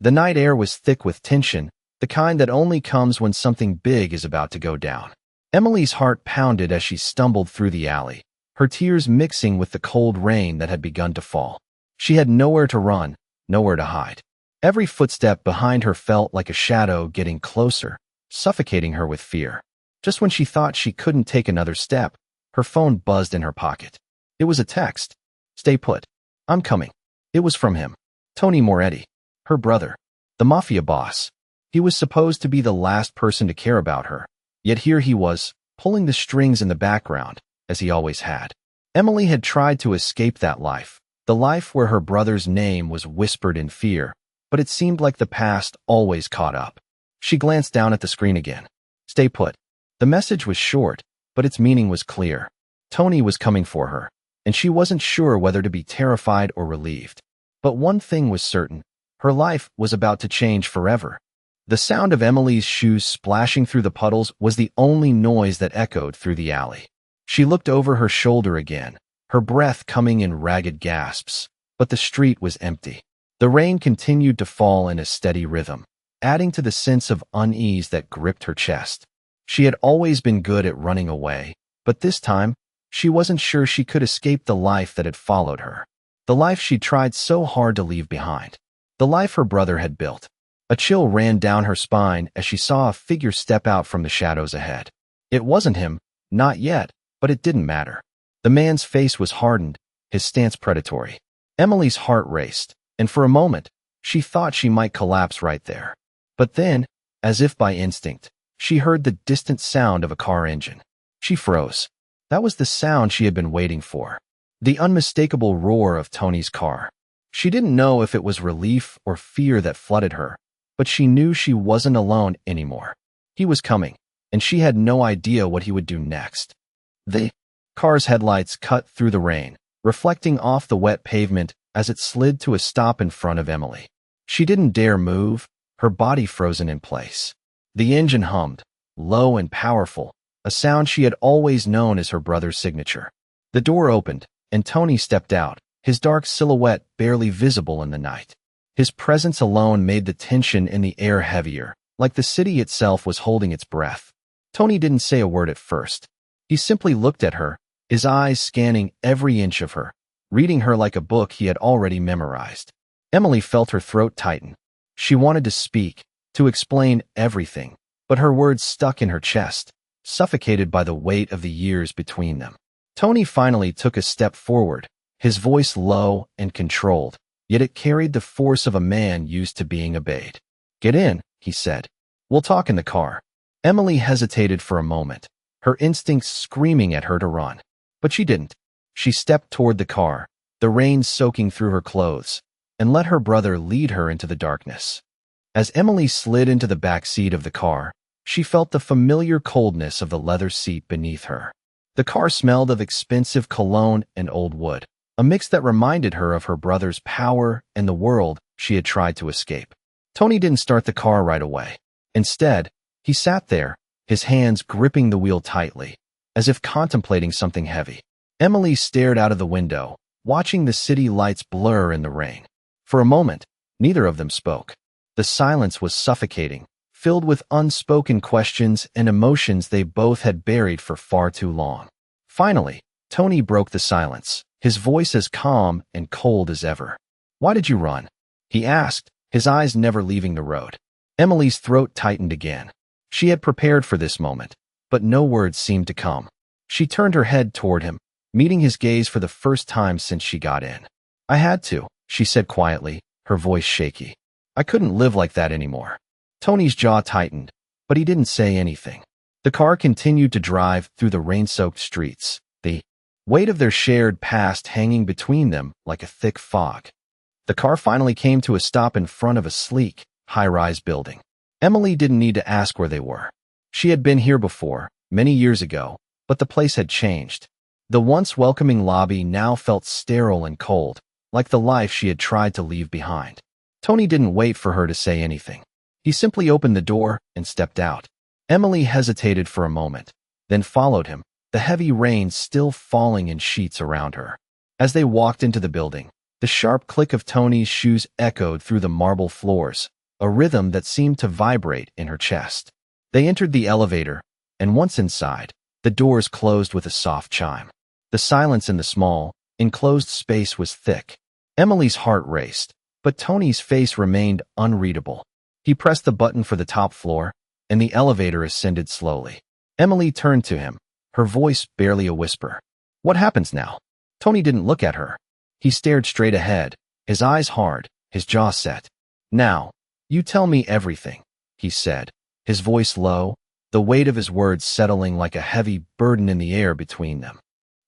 The night air was thick with tension, the kind that only comes when something big is about to go down. Emily's heart pounded as she stumbled through the alley, her tears mixing with the cold rain that had begun to fall. She had nowhere to run, nowhere to hide. Every footstep behind her felt like a shadow getting closer, suffocating her with fear. Just when she thought she couldn't take another step, her phone buzzed in her pocket. It was a text. "Stay put. I'm coming." It was from him. Tony Moretti, her brother, the Mafia boss. He was supposed to be the last person to care about her, yet here he was, pulling the strings in the background, as he always had. Emily had tried to escape that life, the life where her brother's name was whispered in fear, but it seemed like the past always caught up. She glanced down at the screen again. "Stay put." The message was short, but its meaning was clear. Tony was coming for her, and she wasn't sure whether to be terrified or relieved. But one thing was certain. Her life was about to change forever. The sound of Emily's shoes splashing through the puddles was the only noise that echoed through the alley. She looked over her shoulder again, her breath coming in ragged gasps, but the street was empty. The rain continued to fall in a steady rhythm, adding to the sense of unease that gripped her chest. She had always been good at running away, but this time, she wasn't sure she could escape the life that had followed her. The life she'd tried so hard to leave behind. The life her brother had built. A chill ran down her spine as she saw a figure step out from the shadows ahead. It wasn't him, not yet, but it didn't matter. The man's face was hardened, his stance predatory. Emily's heart raced, and for a moment, she thought she might collapse right there. But then, as if by instinct, she heard the distant sound of a car engine. She froze. That was the sound she had been waiting for. The unmistakable roar of Tony's car. She didn't know if it was relief or fear that flooded her, but she knew she wasn't alone anymore. He was coming, and she had no idea what he would do next. The car's headlights cut through the rain, reflecting off the wet pavement as it slid to a stop in front of Emily. She didn't dare move, her body frozen in place. The engine hummed, low and powerful, a sound she had always known as her brother's signature. The door opened, and Tony stepped out, his dark silhouette barely visible in the night. His presence alone made the tension in the air heavier, like the city itself was holding its breath. Tony didn't say a word at first. He simply looked at her, his eyes scanning every inch of her, reading her like a book he had already memorized. Emily felt her throat tighten. She wanted to speak, to explain everything, but her words stuck in her chest, suffocated by the weight of the years between them. Tony finally took a step forward, his voice low and controlled, yet it carried the force of a man used to being obeyed. "Get in," he said. "We'll talk in the car." Emily hesitated for a moment, her instincts screaming at her to run. But she didn't. She stepped toward the car, the rain soaking through her clothes, and let her brother lead her into the darkness. As Emily slid into the back seat of the car, she felt the familiar coldness of the leather seat beneath her. The car smelled of expensive cologne and old wood, a mix that reminded her of her brother's power and the world she had tried to escape. Tony didn't start the car right away. Instead, he sat there, his hands gripping the wheel tightly, as if contemplating something heavy. Emily stared out of the window, watching the city lights blur in the rain. For a moment, neither of them spoke. The silence was suffocating, filled with unspoken questions and emotions they both had buried for far too long. Finally, Tony broke the silence, his voice as calm and cold as ever. "Why did you run?" he asked, his eyes never leaving the road. Emily's throat tightened again. She had prepared for this moment, but no words seemed to come. She turned her head toward him, meeting his gaze for the first time since she got in. "I had to," she said quietly, her voice shaky. "I couldn't live like that anymore." Tony's jaw tightened, but he didn't say anything. The car continued to drive through the rain-soaked streets, the weight of their shared past hanging between them like a thick fog. The car finally came to a stop in front of a sleek, high-rise building. Emily didn't need to ask where they were. She had been here before, many years ago, but the place had changed. The once welcoming lobby now felt sterile and cold, like the life she had tried to leave behind. Tony didn't wait for her to say anything. He simply opened the door and stepped out. Emily hesitated for a moment, then followed him, the heavy rain still falling in sheets around her. As they walked into the building, The sharp click of Tony's shoes echoed through the marble floors, a rhythm that seemed to vibrate in her chest. They entered the elevator, and once inside, the doors closed with a soft chime. The silence in the small, enclosed space was thick. Emily's heart raced, but Tony's face remained unreadable. He pressed the button for the top floor, and the elevator ascended slowly. Emily turned to him, her voice barely a whisper. "What happens now?" Tony didn't look at her. He stared straight ahead, his eyes hard, his jaw set. "Now, you tell me everything," he said, his voice low, the weight of his words settling like a heavy burden in the air between them.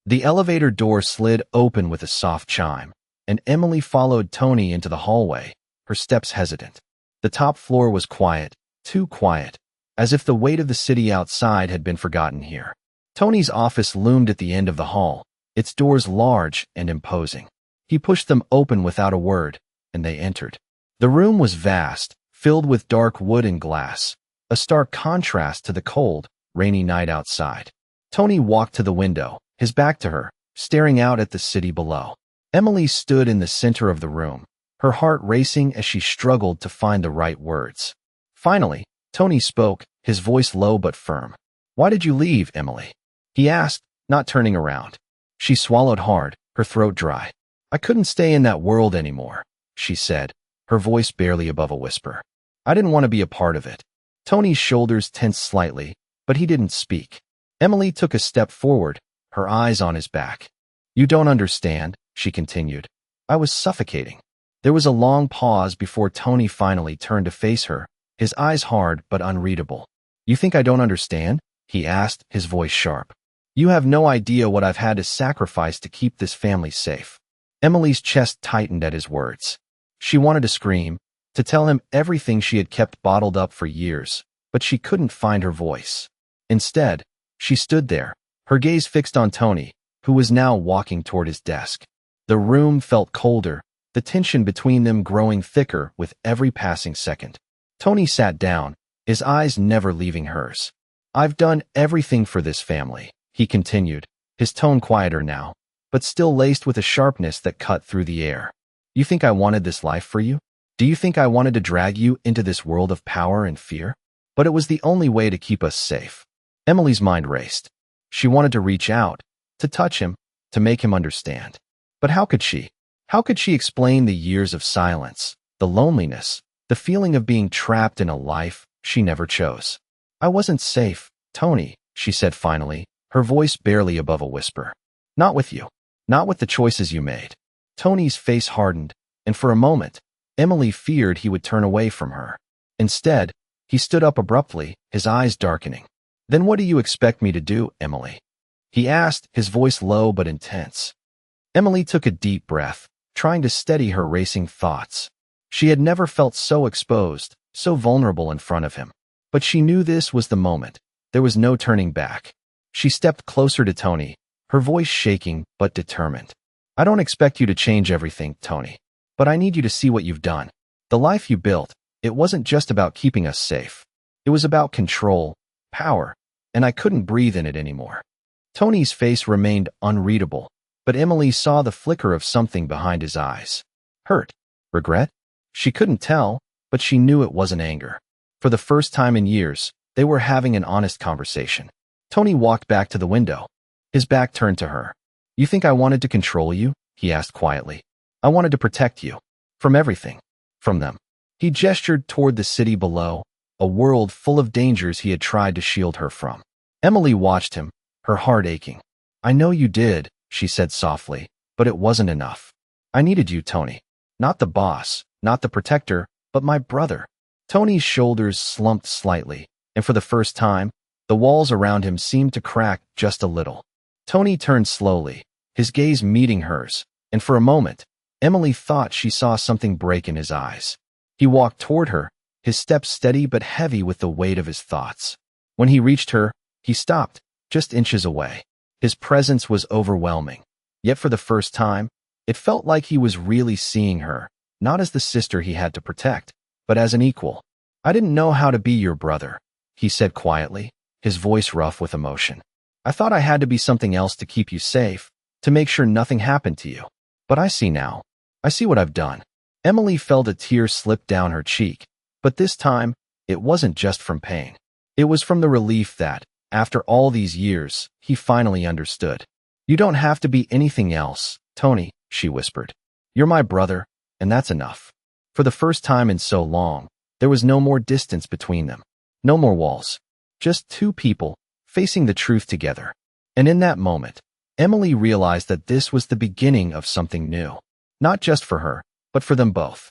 The elevator door slid open with a soft chime, and Emily followed Tony into the hallway, her steps hesitant. The top floor was quiet, too quiet, as if the weight of the city outside had been forgotten here. Tony's office loomed at the end of the hall, its doors large and imposing. He pushed them open without a word, and they entered. The room was vast, filled with dark wood and glass, a stark contrast to the cold, rainy night outside. Tony walked to the window, his back to her, staring out at the city below. Emily stood in the center of the room, her heart racing as she struggled to find the right words. Finally, Tony spoke, his voice low but firm. "Why did you leave, Emily?" he asked, not turning around. She swallowed hard, her throat dry. "I couldn't stay in that world anymore," she said, her voice barely above a whisper. "I didn't want to be a part of it." Tony's shoulders tensed slightly, but he didn't speak. Emily took a step forward, her eyes on his back. "You don't understand," she continued. "I was suffocating." There was a long pause before Tony finally turned to face her, his eyes hard but unreadable. "You think I don't understand?" he asked, his voice sharp. "You have no idea what I've had to sacrifice to keep this family safe." Emily's chest tightened at his words. She wanted to scream, to tell him everything she had kept bottled up for years, but she couldn't find her voice. Instead, she stood there, her gaze fixed on Tony, who was now walking toward his desk. The room felt colder, the tension between them growing thicker with every passing second. Tony sat down, his eyes never leaving hers. "I've done everything for this family," he continued, his tone quieter now, but still laced with a sharpness that cut through the air. "You think I wanted this life for you? Do you think I wanted to drag you into this world of power and fear? But it was the only way to keep us safe." Emily's mind raced. She wanted to reach out, to touch him, to make him understand. But how could she? How could she explain the years of silence, the loneliness, the feeling of being trapped in a life she never chose? "I wasn't safe, Tony," she said finally, her voice barely above a whisper. "Not with you. Not with the choices you made." Tony's face hardened, and for a moment, Emily feared he would turn away from her. Instead, he stood up abruptly, his eyes darkening. "Then what do you expect me to do, Emily?" he asked, his voice low but intense. Emily took a deep breath, trying to steady her racing thoughts. She had never felt so exposed, so vulnerable in front of him. But she knew this was the moment. There was no turning back. She stepped closer to Tony, her voice shaking but determined. "I don't expect you to change everything, Tony. But I need you to see what you've done. The life you built, it wasn't just about keeping us safe. It was about control, power, and I couldn't breathe in it anymore." Tony's face remained unreadable, but Emily saw the flicker of something behind his eyes. Hurt? Regret? She couldn't tell, but she knew it wasn't anger. For the first time in years, they were having an honest conversation. Tony walked back to the window, his back turned to her. "You think I wanted to control you?" he asked quietly. "I wanted to protect you. From everything. From them." He gestured toward the city below, a world full of dangers he had tried to shield her from. Emily watched him, her heart aching. "I know you did," she said softly, "but it wasn't enough. I needed you, Tony. Not the boss, not the protector, but my brother." Tony's shoulders slumped slightly, and for the first time, the walls around him seemed to crack just a little. Tony turned slowly, his gaze meeting hers, and for a moment, Emily thought she saw something break in his eyes. He walked toward her, his steps steady but heavy with the weight of his thoughts. When he reached her, he stopped, just inches away. His presence was overwhelming. Yet for the first time, it felt like he was really seeing her, not as the sister he had to protect, but as an equal. "I didn't know how to be your brother," he said quietly, his voice rough with emotion. "I thought I had to be something else to keep you safe, to make sure nothing happened to you. But I see now. I see what I've done. Emily felt a tear slip down her cheek, but this time, it wasn't just from pain. It was from the relief that, after all these years, he finally understood. You don't have to be anything else, Tony, she whispered. You're my brother, and that's enough. For the first time in so long, there was no more distance between them. No more walls. Just two people, facing the truth together. And in that moment, Emily realized that this was the beginning of something new. Not just for her, but for them both.